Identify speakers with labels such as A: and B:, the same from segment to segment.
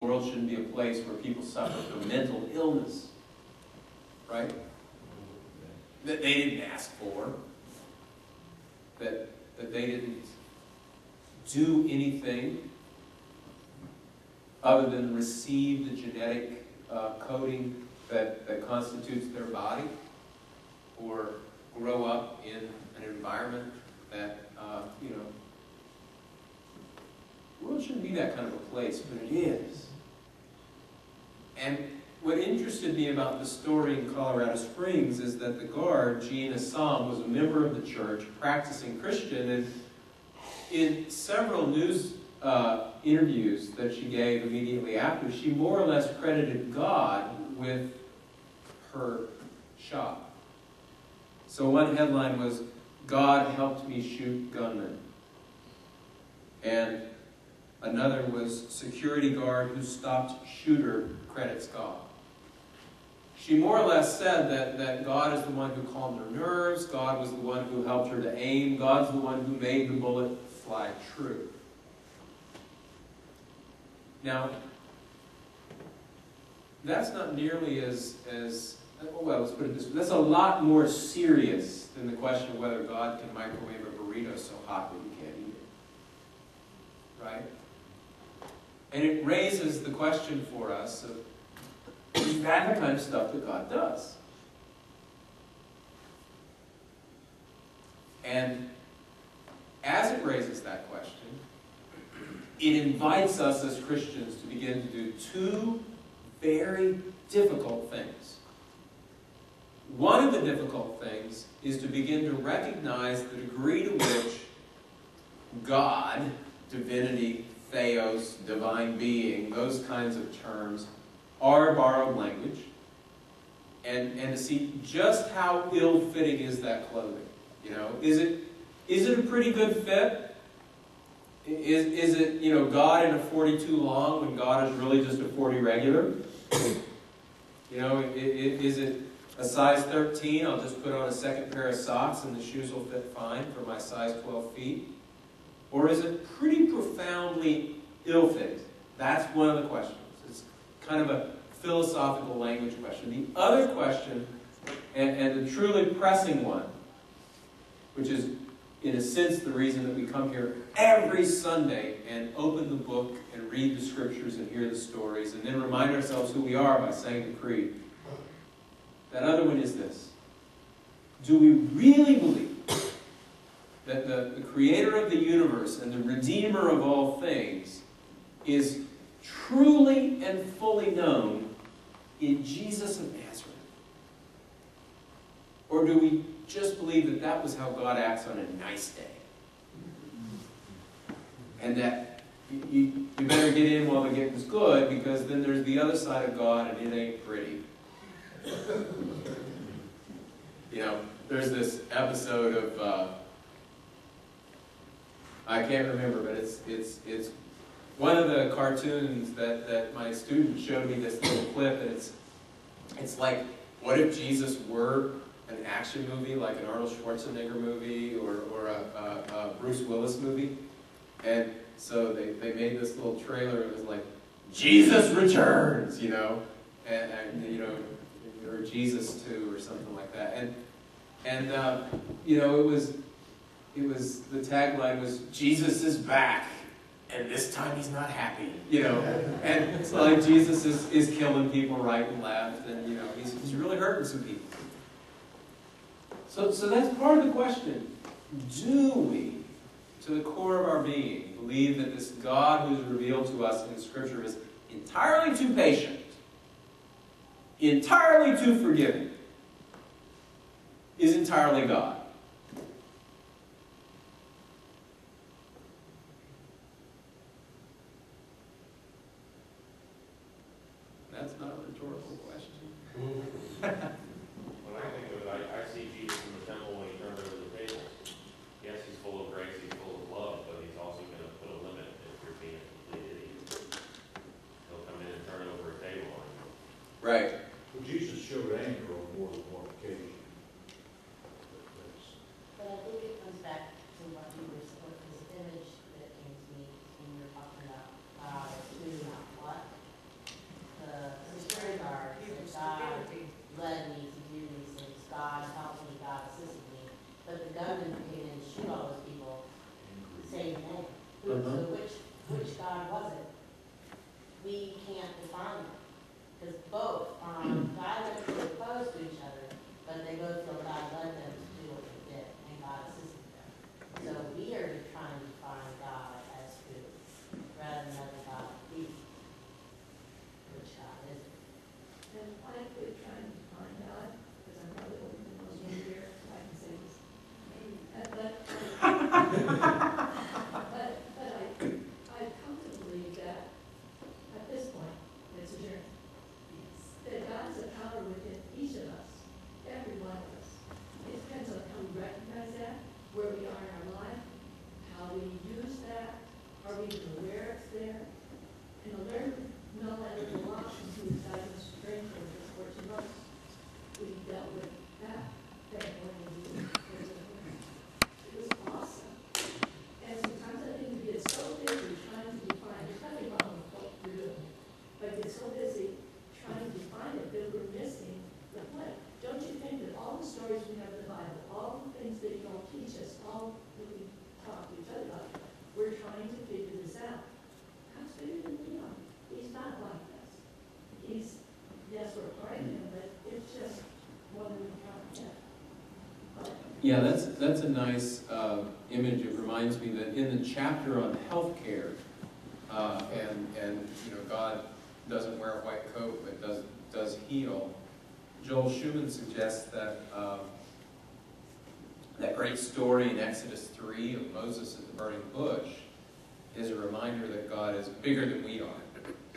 A: world shouldn't be a place where people suffer from mental illness, right? That they didn't ask for, that they didn't do anything other than receive the genetic coding that constitutes their body, or grow up in an environment that, the world shouldn't be that kind of a place, but it is. And what interested me about the story in Colorado Springs is that the guard, Jean Assam, was a member of the church, practicing Christian, and in several news interviews that she gave immediately after, she more or less credited God with her shot. So one headline was, "God helped me shoot gunmen." And another was, "Security guard who stopped shooter credits God." She more or less said that God is the one who calmed her nerves, God was the one who helped her to aim, God's the one who made the bullet fly true. Now, that's not nearly as well, let's put it this way. That's a lot more serious than the question of whether God can microwave a burrito so hot that you can't eat it. Right? And it raises the question for us of, is that the kind of stuff that God does? And as it raises that question, it invites us as Christians to begin to do two very difficult things. One of the difficult things is to begin to recognize the degree to which God, divinity, theos, divine being, those kinds of terms, are borrowed language, and to see just how ill-fitting is that clothing. Is it a pretty good fit? Is it, God in a 42 long when God is really just a 40 regular? Is it a size 13? I'll just put on a second pair of socks and the shoes will fit fine for my size 12 feet? Or is it pretty profoundly ill-fitting? That's one of the questions. It's kind of a philosophical language question. The other question, and the truly pressing one, which is, in a sense, the reason that we come here every Sunday and open the book and read the scriptures and hear the stories and then remind ourselves who we are by saying the creed. That other one is this. Do we really believe that the creator of the universe and the redeemer of all things is truly and fully known in Jesus of Nazareth? Or do we just believe that was how God acts on a nice day? And that you better get in while the getting's good, because then there's the other side of God and it ain't pretty. There's this episode of, I can't remember, but it's one of the cartoons that my student showed me this little clip, and it's like, what if Jesus were an action movie, like an Arnold Schwarzenegger movie or a Bruce Willis movie? And so they made this little trailer. It was like, Jesus returns, and or Jesus 2 or something like that. And it was the tagline was, Jesus is back, and this time he's not happy, And it's like Jesus is killing people right and left, and he's really hurting some people. So that's part of the question. Do we, to the core of our being, believe that this God who is revealed to us in Scripture is entirely too patient, entirely too forgiving, is entirely God? That's not a rhetorical question.
B: When I think of it, I see Jesus in the temple when he turned over the tables. Yes, he's full of grace, he's full of love, but he's also going to put a limit if you're being a complete idiot. He'll come in and turn over a table on you.
A: Right.
C: Well, Jesus showed anger on more than one occasion.
D: But I think it comes back to what you were saying, this image that came to me when you were talking about God as who, not what.
A: Yeah, that's a nice image. It reminds me that in the chapter on healthcare, and God doesn't wear a white coat but does heal. Joel Schumann suggests that that great story in Exodus 3 of Moses at the burning bush is a reminder that God is bigger than we are.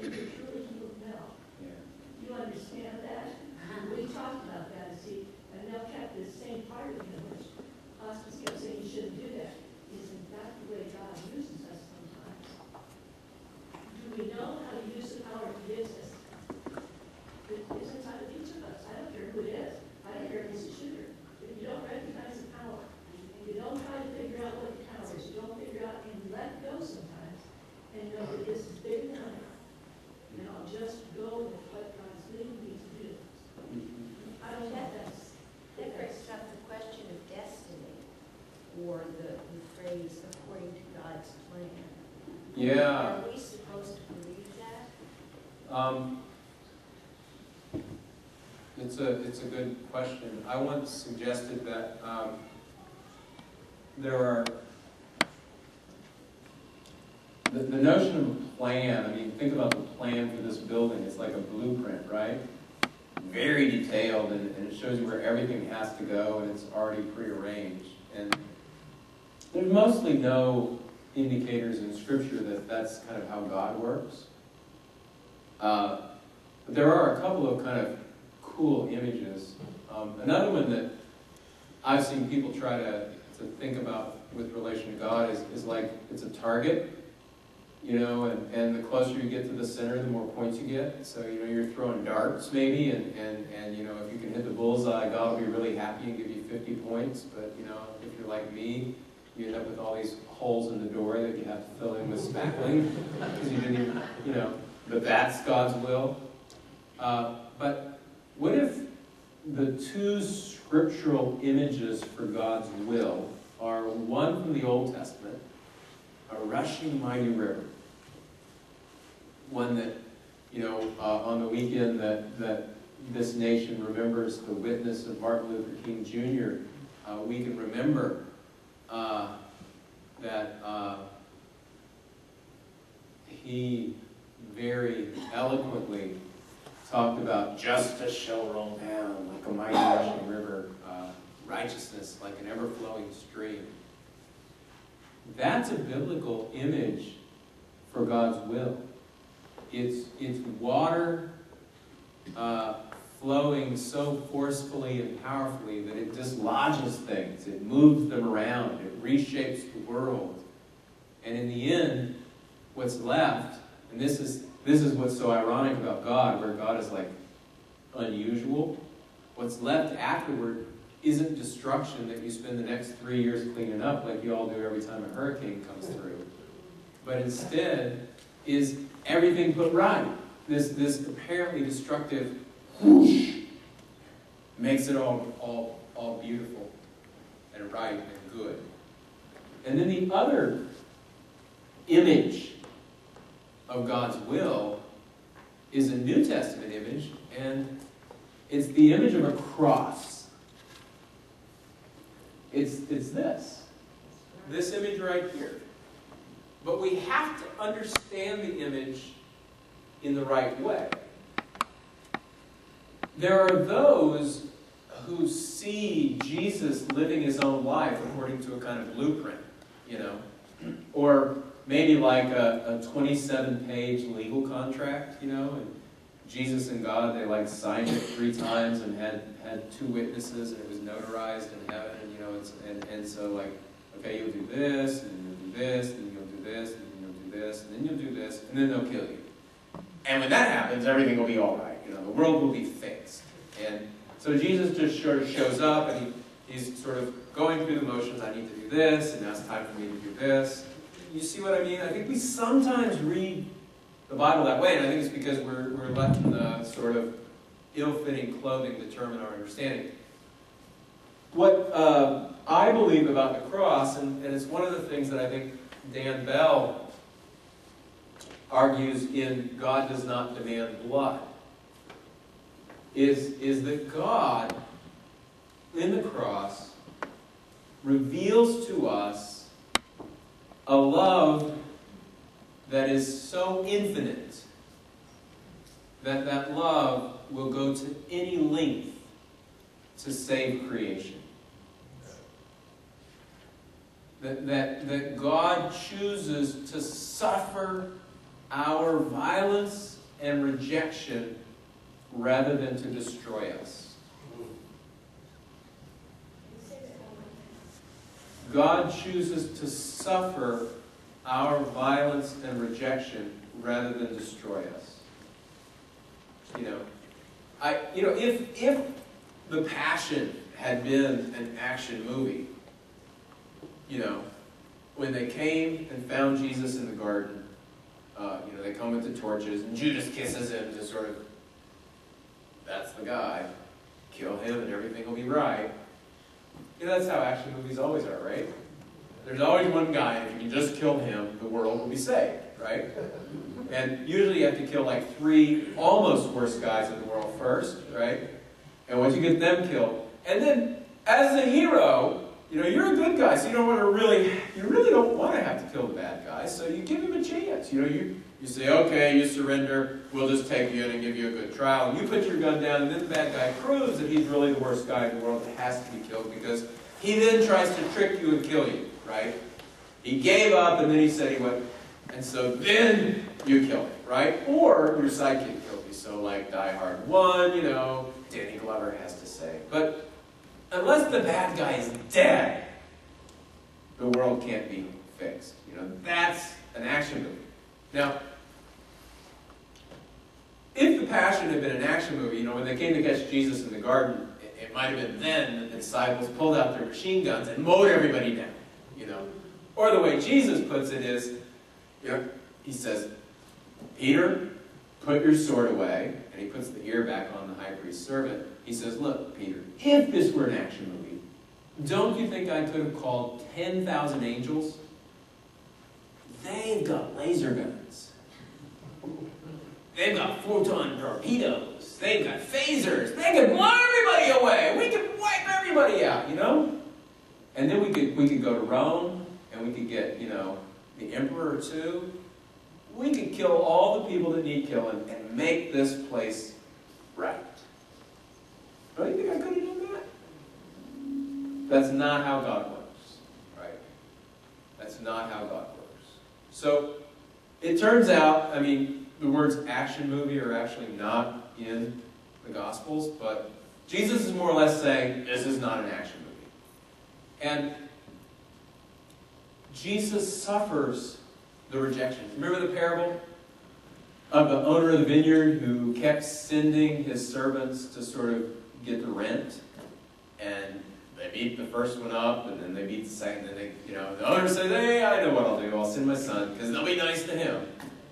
A: Yeah.
E: You understand that? We talked about that, see, and they'll kept this same part of him, which Austin kept saying you shouldn't do that. Isn't that the way God uses us sometimes? Do we know how to use the power He gives us? It is inside of each of us. I don't care who it is. I don't care if it's a shooter. If you don't recognize the power, you don't try to figure out what the power is, you don't figure out and let go sometimes, and know that this is bigger than I am. And I'll just go with what God's leading me to do. I don't want that.
D: That brings up the question of destiny, or the phrase according to God's plan.
A: Yeah.
D: Are we supposed to believe that?
A: It's a good question. I once suggested that there are the notion of a plan. I mean, think about the plan for this building. It's like a blueprint, right? Very detailed, and it shows you where everything has to go, and it's already prearranged. And there's mostly no indicators in Scripture that that's kind of how God works. But there are a couple of kind of cool images. Another one that I've seen people try to think about with relation to God is like it's a target, and the closer you get to the center, the more points you get. So, you're throwing darts maybe, and if you can hit the bullseye, God will be really happy and give you 50 points. But, if you're like me, you end up with all these holes in the door that you have to fill in with spackling because you didn't even, but that's God's will. But what if the two scriptural images for God's will are one from the Old Testament, a rushing mighty river, one that, on the weekend that this nation remembers the witness of Martin Luther King Jr., we can remember that he very eloquently talked about justice shall roll down like a mighty rushing river, righteousness like an ever-flowing stream. That's a biblical image for God's will. It's water flowing so forcefully and powerfully that it dislodges things, it moves them around, it reshapes the world. And in the end, what's left, and this is what's so ironic about God, where God is like unusual. What's left afterward isn't destruction that you spend the next 3 years cleaning up like you all do every time a hurricane comes through. But instead is everything put right. This apparently destructive whoosh makes it all beautiful and right and good. And then the other image of God's will is a New Testament image, and it's the image of a cross. It's this image right here. But we have to understand the image in the right way. There are those who see Jesus living his own life according to a kind of blueprint, or maybe like a 27-page legal contract, and Jesus and God, they signed it 3 times and had 2 witnesses, and it was notarized in heaven, and so okay, you'll do this, and you'll do this, and you'll do this, and then you'll do this, and then you'll do this, and then they'll kill you. And when that happens, everything will be all right. The world will be fixed. And so Jesus just sort of shows up, and he's sort of going through the motions. I need to do this, and now it's time for me to do this. You see what I mean? I think we sometimes read the Bible that way, and I think it's because we're letting the sort of ill-fitting clothing determine our understanding. What I believe about the cross, and it's one of the things that I think Dan Bell argues in God Does Not Demand Blood, is that God, in the cross, reveals to us a love that is so infinite that that love will go to any length to save creation. That God chooses to suffer our violence and rejection rather than to destroy us. God chooses to suffer our violence and rejection rather than destroy us. If The Passion had been an action movie, when they came and found Jesus in the garden, they come with the torches, and Judas kisses him to sort of, that's the guy, kill him and everything will be right. That's how action movies always are, right? There's always one guy, and if you can just kill him, the world will be saved, right? And usually you have to kill like 3 almost worst guys in the world first, right? And once you get them killed, and then as a hero, you're a good guy, so you really don't want to have to kill the bad guy, so you give him a chance. You say, okay, you surrender, we'll just take you in and give you a good trial. And you put your gun down, and then the bad guy proves that he's really the worst guy in the world that has to be killed, because he then tries to trick you and kill you, right? He gave up, and then he said he went, and so then you kill him, right? Or your sidekick killed you, so like Die Hard 1, Danny Glover has to say. But unless the bad guy is dead, the world can't be fixed. That's an action movie. Now, if The Passion had been an action movie, when they came to catch Jesus in the garden, it might have been then that the disciples pulled out their machine guns and mowed everybody down, Or the way Jesus puts it is, he says, Peter, put your sword away, and he puts the ear back on the high priest's servant. He says, look, Peter, if this were an action movie, don't you think I could have called 10,000 angels? They've got laser guns. They've got photon torpedoes. They've got phasers. They could blow everybody away. We could wipe everybody out, And then we could go to Rome, and we could get, the emperor too. We could kill all the people that need killing and make this place right. Don't you think I could have done that? That's not how God works, right? That's not how God works. So, it turns out, the words action movie are actually not in the Gospels, but Jesus is more or less saying, this is not an action movie. And Jesus suffers the rejection. Remember the parable of the owner of the vineyard who kept sending his servants to sort of get the rent? And they beat the first one up, and then they beat the second, and the owner said, hey, I know what I'll do. I'll send my son, because they'll be nice to him.